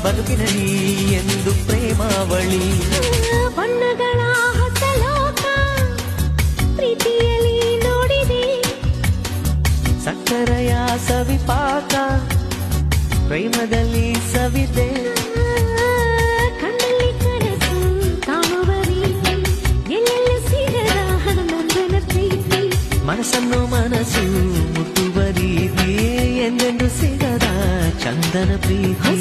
ಬದುಕಿನಲ್ಲಿ ಎಂದು ಪ್ರೇಮಾವಳಿ ಬಣ್ಣಗಳ ಹೊಸ ಲೋಕ ಪ್ರೀತಿಯಲ್ಲಿ ನೋಡಿದೆ ಸಕ್ಕರೆಯ ಸವಿಪಾಕ ಪ್ರೇಮದಲ್ಲಿ ಸವಿದೆ ಕಣ್ಣಲ್ಲಿ ಕನಸು ಕಾಣುವ ರೀತಿ ಎಲ್ಲೆಲ್ಲ ಸಿಗದ ಹನುಮಂತನ ಪ್ರೀತಿ ಮನಸ್ಸನ್ನು ಮನಸ್ಸು ಮುಟ್ಟುವ ರೀತಿ ಎಂದೆಂದು ಸಿಗದ ಚಂದನ ಪ್ರೀತಿ